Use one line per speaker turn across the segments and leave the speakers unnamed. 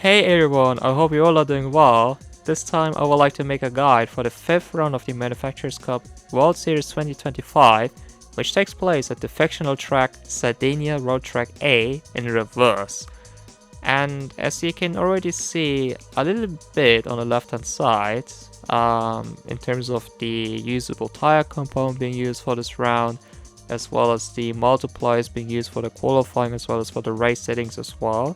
Hey everyone, I hope you all are doing well. This time I would like to make a guide for the 5th round of the Manufacturers Cup World Series 2025, which takes place at the fictional track Sardegna A in Reverse. And as you can already see a little bit on the left hand side, in terms of the usable tire compound being used for this round, as well as the multipliers being used for the qualifying as well as for the race settings as well.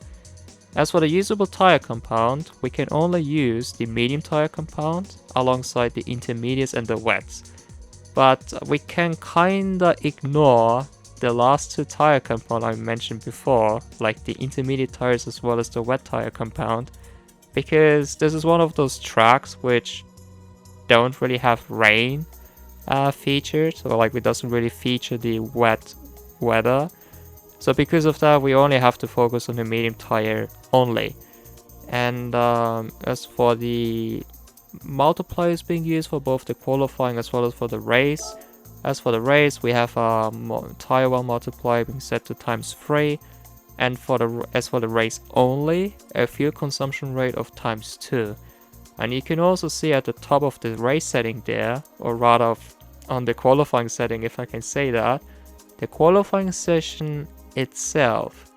As for the usable tire compound, we can only use the medium tire compound alongside the intermediates and the wets. But we can kinda ignore the last two tire compound I mentioned before, like the intermediate tires as well as the wet tire compound, because this is one of those tracks which don't really have rain featured, or like it doesn't really feature the wet weather. So because of that, we only have to focus on the medium tire only. And as for the multipliers being used for both the qualifying as well as for the race, we have a tire 1 multiplier being set to ×3, and as for the race only, a fuel consumption rate of ×2. And you can also see at the top of the race setting there, or rather on the qualifying setting, if I can say that, the qualifying session itself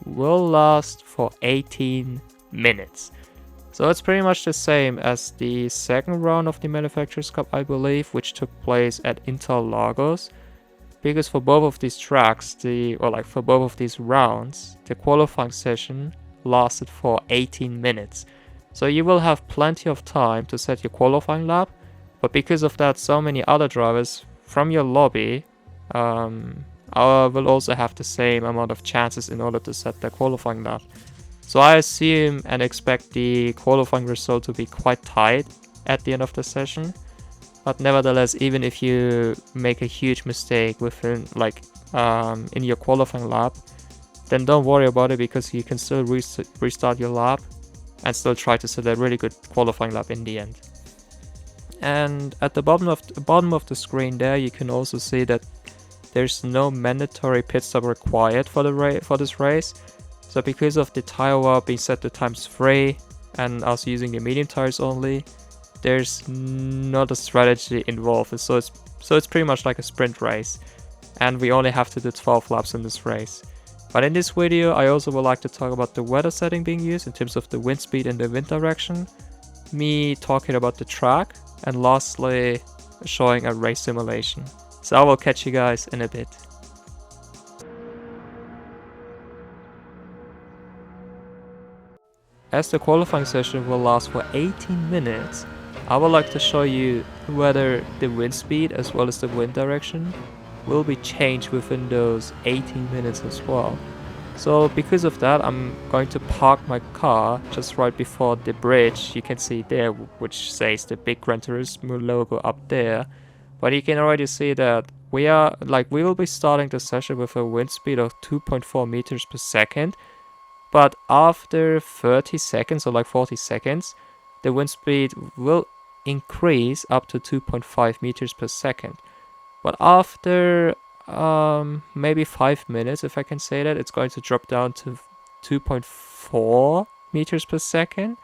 will last for 18 minutes. So it's pretty much the same as the second round of the Manufacturers Cup, I believe, which took place at Interlagos. Because for both of these tracks, for both of these rounds, the qualifying session lasted for 18 minutes. So you will have plenty of time to set your qualifying lap, but because of that, so many other drivers from your lobby will also have the same amount of chances in order to set their qualifying lap. So I assume and expect the qualifying result to be quite tight at the end of the session. But nevertheless, even if you make a huge mistake within in your qualifying lap, then don't worry about it, because you can still restart your lap and still try to set a really good qualifying lap in the end. And at the bottom of the screen there, you can also see that there's no mandatory pit stop required for this race. So because of the tire wear being set to ×3 and us using the medium tires only, there's not a strategy involved. So it's pretty much like a sprint race, and we only have to do 12 laps in this race. But in this video, I also would like to talk about the weather setting being used in terms of the wind speed and the wind direction, me talking about the track, and lastly showing a race simulation. So I will catch you guys in a bit. As the qualifying session will last for 18 minutes, I would like to show you whether the wind speed as well as the wind direction will be changed within those 18 minutes as well. So because of that, I'm going to park my car just right before the bridge you can see there, which says the big Gran Turismo logo up there. But you can already see that we will be starting the session with a wind speed of 2.4 meters per second. But after 30 seconds, or like 40 seconds, the wind speed will increase up to 2.5 meters per second. But after maybe 5 minutes, if I can say that, it's going to drop down to 2.4 meters per second.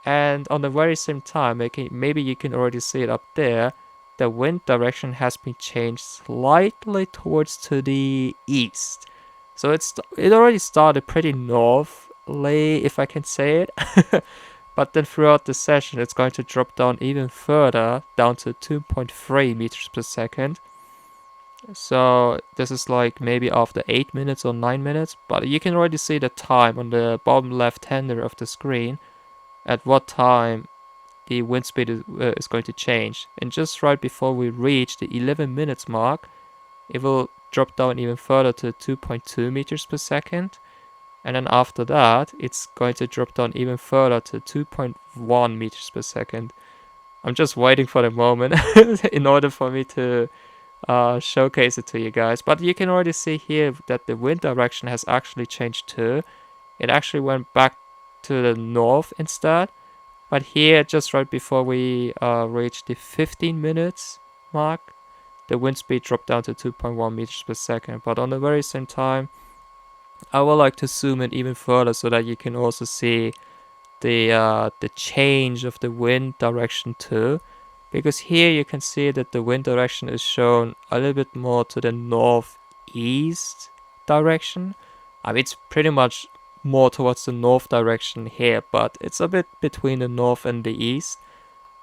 And on the very same time, maybe you can already see it up there, the wind direction has been changed slightly towards to the east. So it already started pretty northerly, if I can say it. But then throughout the session, it's going to drop down even further, down to 2.3 meters per second. So this is like maybe after 8 minutes or 9 minutes. But you can already see the time on the bottom left-hander of the screen, at what time the wind speed is going to change. And just right before we reach the 11 minutes mark, it will drop down even further to 2.2 meters per second. And then after that, it's going to drop down even further to 2.1 meters per second. I'm just waiting for the moment in order for me to showcase it to you guys. But you can already see here that the wind direction has actually changed too. It actually went back to the north instead. But here, just right before we reach the 15 minutes mark, the wind speed dropped down to 2.1 meters per second. But on the very same time, I would like to zoom in even further so that you can also see the change of the wind direction too, because here you can see that the wind direction is shown a little bit more to the northeast direction. I mean, it's pretty much more towards the north direction here, but it's a bit between the north and the east.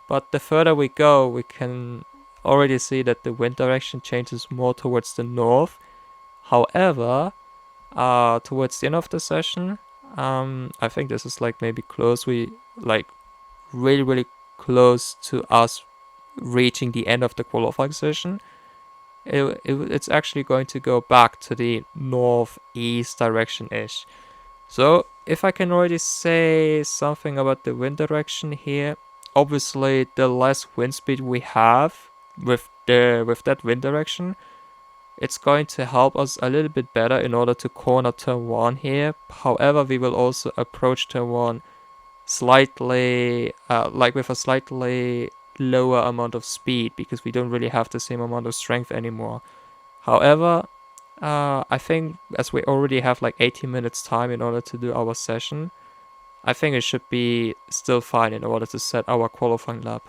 But the further we go, we can already see that the wind direction changes more towards the north. However, towards the end of the session, I think this is like maybe close. We like really close to us reaching the end of the qualifying session. It's actually going to go back to the northeast direction ish. So if I can already say something about the wind direction here, obviously the less wind speed we have with that wind direction, it's going to help us a little bit better in order to corner turn 1 here. However, we will also approach turn 1 slightly, like with a slightly lower amount of speed, because we don't really have the same amount of strength anymore. However, I think as we already have like 18 minutes time in order to do our session, I think it should be still fine in order to set our qualifying lap.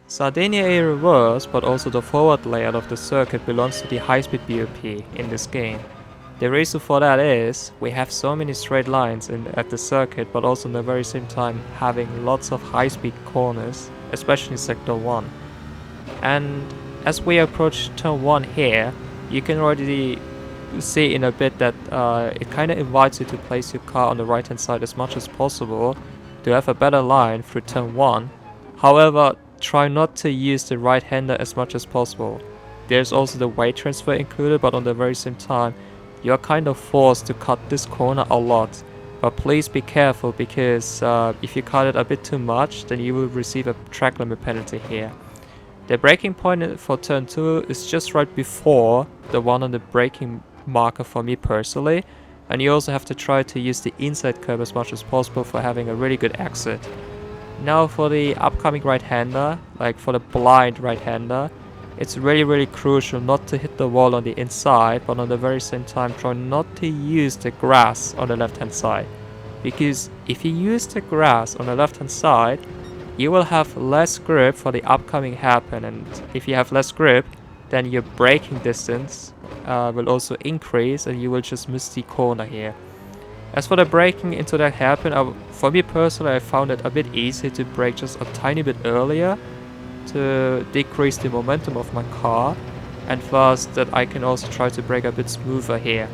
Sardegna A Reverse, but also the forward layout of the circuit, belongs to the high-speed BOP in this game. The reason for that is, we have so many straight lines at the circuit, but also at the very same time having lots of high-speed corners, especially in Sector 1. And as we approach turn 1 here, you can already see in a bit that it kind of invites you to place your car on the right hand side as much as possible to have a better line through turn 1. However, try not to use the right hander as much as possible. There's also the weight transfer included, but on the very same time, you're kind of forced to cut this corner a lot. But please be careful, because if you cut it a bit too much, then you will receive a track limit penalty here. The braking point for turn 2 is just right before the one on the braking marker for me personally, and you also have to try to use the inside curb as much as possible for having a really good exit. Now for the upcoming right-hander, like for the blind right-hander, it's really crucial not to hit the wall on the inside, but on the very same time try not to use the grass on the left-hand side. Because if you use the grass on the left-hand side, you will have less grip for the upcoming hairpin, and if you have less grip, then your braking distance will also increase and you will just miss the corner here. As for the braking into that hairpin, for me personally, I found it a bit easy to brake just a tiny bit earlier to decrease the momentum of my car, and thus that I can also try to brake a bit smoother here.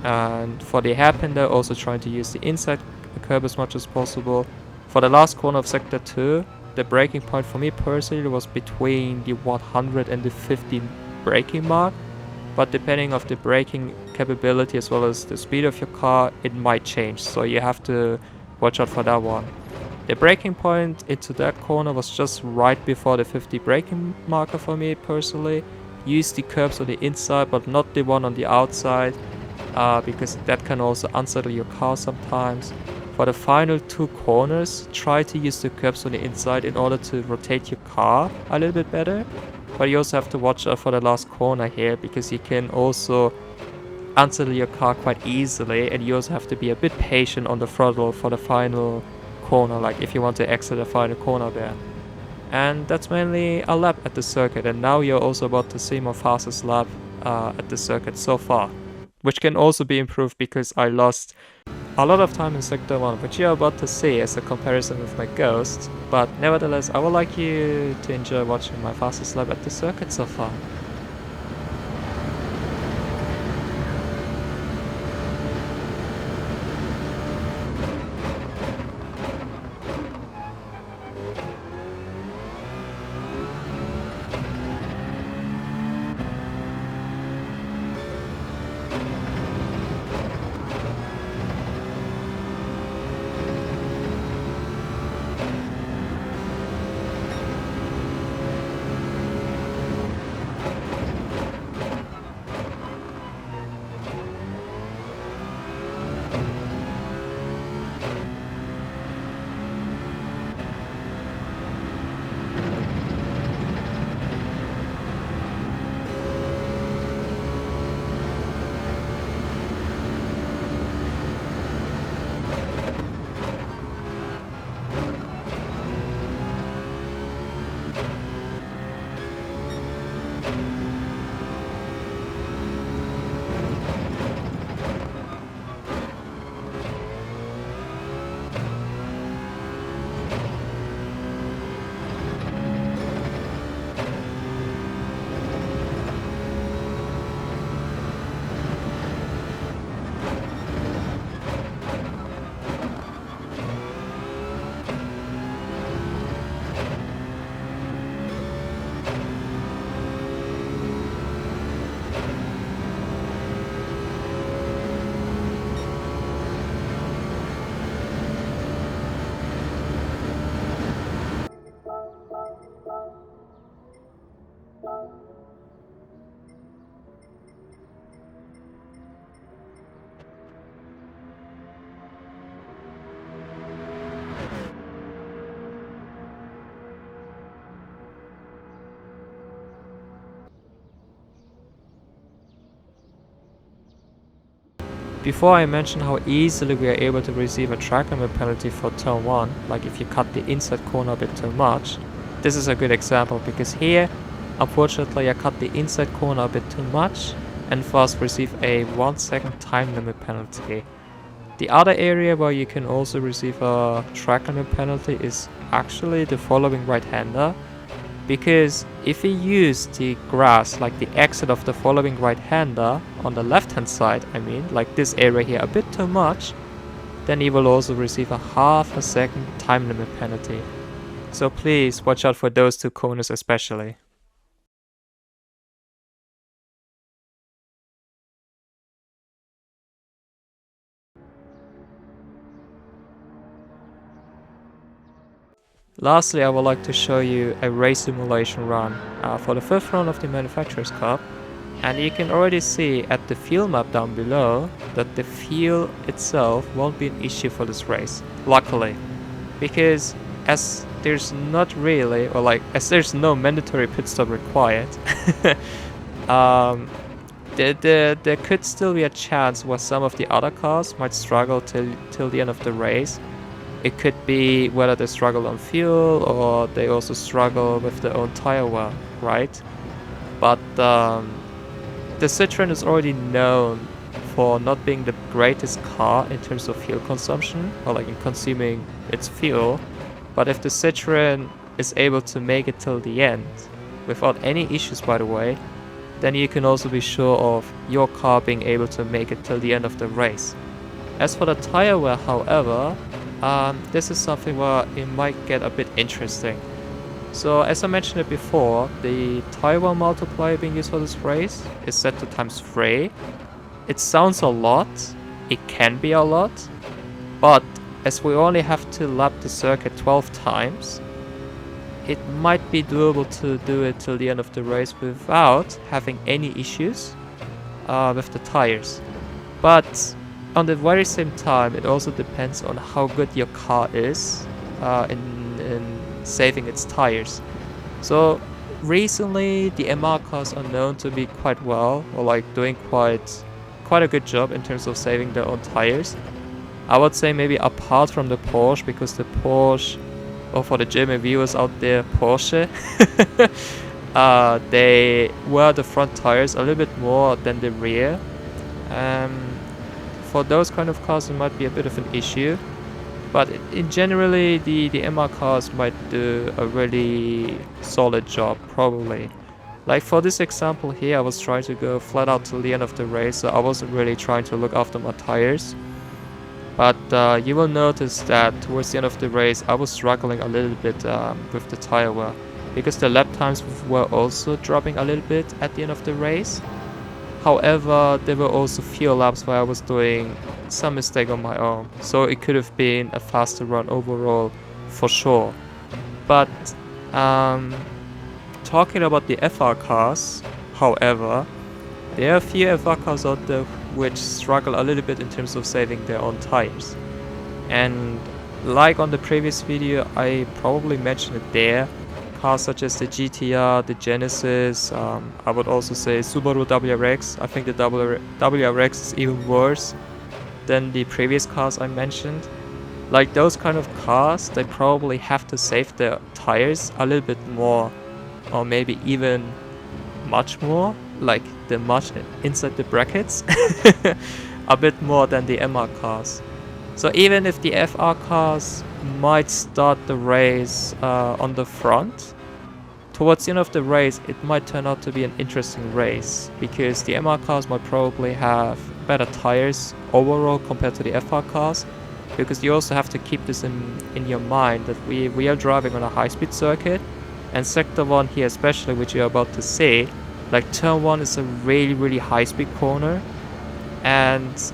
And for the hairpin, they're also trying to use the inside curb as much as possible. For the last corner of Sector 2, the braking point for me personally was between the 100 and the 50 braking mark, but depending on the braking capability as well as the speed of your car, it might change, so you have to watch out for that one. The braking point into that corner was just right before the 50 braking marker for me personally. Use the curbs on the inside but not the one on the outside, because that can also unsettle your car sometimes. For the final 2 corners, try to use the curbs on the inside in order to rotate your car a little bit better. But you also have to watch out for the last corner here, because you can also unsettle your car quite easily, and you also have to be a bit patient on the throttle for the final corner, like if you want to exit the final corner there. And that's mainly a lap at the circuit, and now you're also about to see my fastest lap at the circuit so far, which can also be improved because I lost a lot of time in Sector 1, which you're about to see as a comparison with my Ghost, but nevertheless I would like you to enjoy watching my fastest lap at the circuit so far. Before I mentioned how easily we are able to receive a track limit penalty for turn 1, like if you cut the inside corner a bit too much, this is a good example because here, unfortunately, I cut the inside corner a bit too much and thus receive a 1 second time limit penalty. The other area where you can also receive a track limit penalty is actually the following right-hander, because if you use the grass, like the exit of the following right-hander on the left-hand side, I mean, like this area here a bit too much, then you will also receive a half a second time limit penalty. So please watch out for those two corners especially. Lastly, I would like to show you a race simulation run for the 5th round of the Manufacturers Cup. And you can already see at the field map down below that the field itself won't be an issue for this race, luckily. Because as there's not really, or like, as there's no mandatory pit stop required, there could still be a chance where some of the other cars might struggle till the end of the race. It could be whether they struggle on fuel or they also struggle with their own tire wear, right? But the Citroën is already known for not being the greatest car in terms of fuel consumption, or like in consuming its fuel. But if the Citroën is able to make it till the end, without any issues by the way, then you can also be sure of your car being able to make it till the end of the race. As for the tire wear, however, this is something where it might get a bit interesting. So as I mentioned it before, the tire wear multiplier being used for this race is set to ×3. It sounds a lot, it can be a lot, but as we only have to lap the circuit 12 times, it might be doable to do it till the end of the race without having any issues with the tires. But on the very same time, it also depends on how good your car is in saving its tires. So recently the MR cars are known to be quite well, or like doing quite a good job in terms of saving their own tires. I would say maybe apart from the Porsche, because the Porsche, or for the German viewers out there, Porsche, they wear the front tires a little bit more than the rear. For those kind of cars it might be a bit of an issue, but in generally the MR cars might do a really solid job, probably. Like for this example here, I was trying to go flat out till the end of the race, so I wasn't really trying to look after my tires. But you will notice that towards the end of the race I was struggling a little bit with the tire wear, because the lap times were also dropping a little bit at the end of the race. However, there were also few laps where I was doing some mistake on my own, so it could have been a faster run overall for sure. But talking about the FR cars, however, there are a few FR cars out there which struggle a little bit in terms of saving their own tires. And like on the previous video, I probably mentioned it there. Cars such as the GTR, the Genesis, I would also say Subaru WRX. I think the WRX is even worse than the previous cars I mentioned. Like those kind of cars, they probably have to save their tires a little bit more, or maybe even much more, like the much inside the brackets, a bit more than the MR cars. So even if the FR cars might start the race on the front, towards the end of the race it might turn out to be an interesting race, because the MR cars might probably have better tires overall compared to the FR cars, because you also have to keep this in your mind that we are driving on a high-speed circuit, and sector 1 here especially, which you're about to see, like turn 1 is a really high-speed corner, and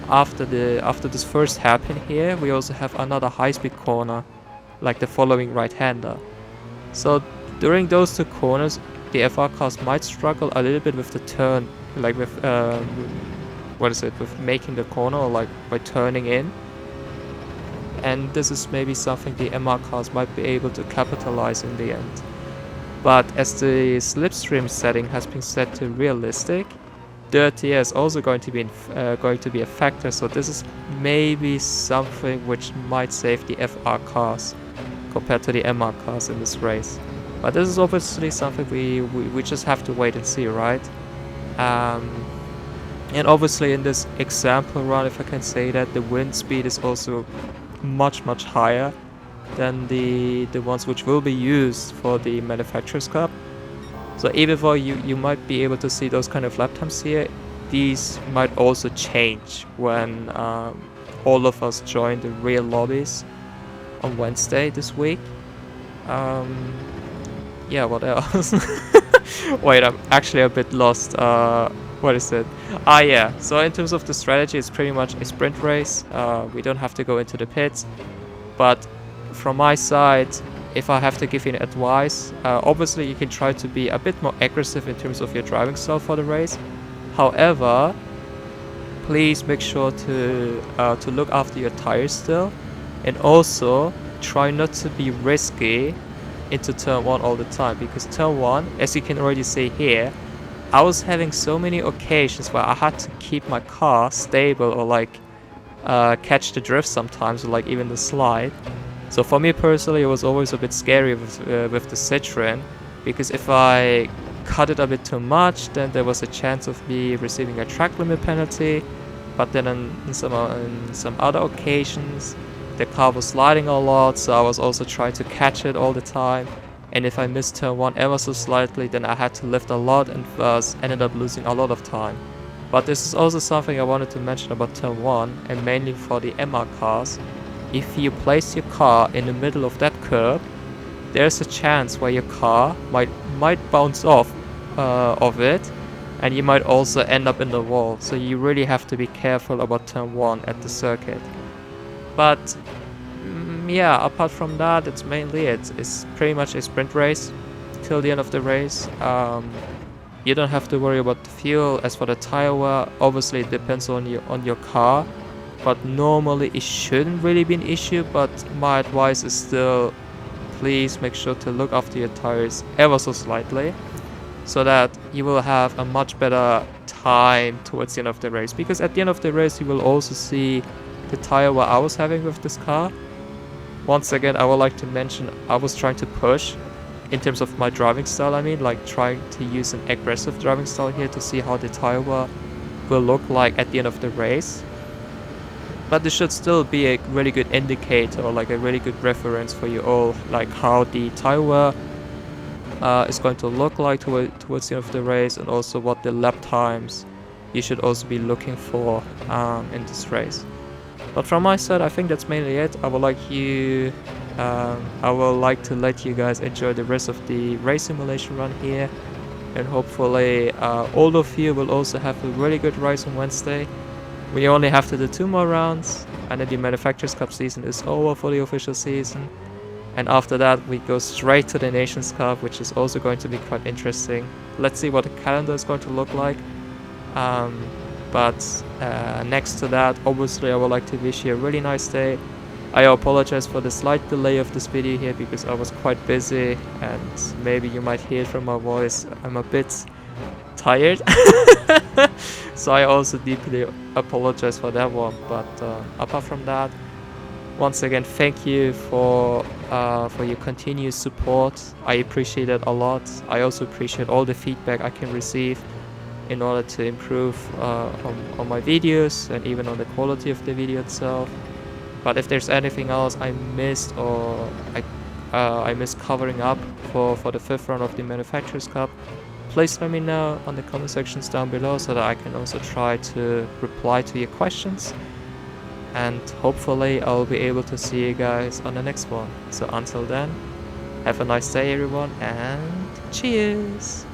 after this first hairpin here, we also have another high-speed corner, like the following right-hander. So during those two corners, the FR cars might struggle a little bit with the turn, like with with making the corner, or like by turning in. And this is maybe something the MR cars might be able to capitalize in the end. But as the slipstream setting has been set to realistic, dirty air is also going to be a factor. So this is maybe something which might save the FR cars compared to the MR cars in this race. But this is obviously something we just have to wait and see, right? And obviously in this example run, if I can say that, the wind speed is also much higher than the ones which will be used for the Manufacturers Cup. So even though you might be able to see those kind of lap times here, these might also change when all of us join the real lobbies on Wednesday this week. Yeah, what else? Wait, I'm actually a bit lost. What is it? Yeah, so in terms of the strategy, it's pretty much a sprint race. We don't have to go into the pits. But from my side, if I have to give you an advice, obviously you can try to be a bit more aggressive in terms of your driving style for the race. However, please make sure to look after your tires still, and also try not to be risky into turn 1 all the time, because turn 1, as you can already see here, I was having so many occasions where I had to keep my car stable or like catch the drift sometimes, or like even the slide. So for me personally, it was always a bit scary with the Citroen, because if I cut it a bit too much, then there was a chance of me receiving a track limit penalty. But then in some other occasions, the car was sliding a lot, so I was also trying to catch it all the time. And if I missed turn 1 ever so slightly, then I had to lift a lot and thus ended up losing a lot of time. But this is also something I wanted to mention about turn 1, and mainly for the MR cars. If you place your car in the middle of that curb, there's a chance where your car might bounce off of it, and you might also end up in the wall. So you really have to be careful about turn 1 at the circuit. But yeah, apart from that, that's mainly it. It's pretty much a sprint race till the end of the race. You don't have to worry about the fuel. As for the tire wear, obviously it depends on your car, but normally it shouldn't really be an issue. But my advice is still, please make sure to look after your tires ever so slightly, so that you will have a much better time towards the end of the race. Because at the end of the race, you will also see the tire wear I was having with this car. Once again, I would like to mention, I was trying to push in terms of my driving style. I mean, like trying to use an aggressive driving style here to see how the tire wear will look like at the end of the race. But this should still be a really good indicator, or like a really good reference for you all, like how the tire wear is going to look like towards the end of the race, and also what the lap times you should also be looking for in this race. But from my side, I think that's mainly it. I would like to let you guys enjoy the rest of the race simulation run here, and hopefully all of you will also have a really good race on Wednesday. We only have to do 2 more rounds, and then the Manufacturers Cup season is over for the official season. And after that, we go straight to the Nations Cup, which is also going to be quite interesting. Let's see what the calendar is going to look like. But next to that, obviously I would like to wish you a really nice day. I apologize for the slight delay of this video here, because I was quite busy, and maybe you might hear it from my voice, I'm a bit tired. So I also deeply apologize for that one. But apart from that, once again, thank you for your continued support. I appreciate it a lot. I also appreciate all the feedback I can receive in order to improve on my videos, and even on the quality of the video itself. But if there's anything else I missed, or I missed covering up for the 5th round of the Manufacturers Cup, please let me know on the comment sections down below, so that I can also try to reply to your questions. And hopefully I'll be able to see you guys on the next one. So until then, have a nice day everyone, and cheers!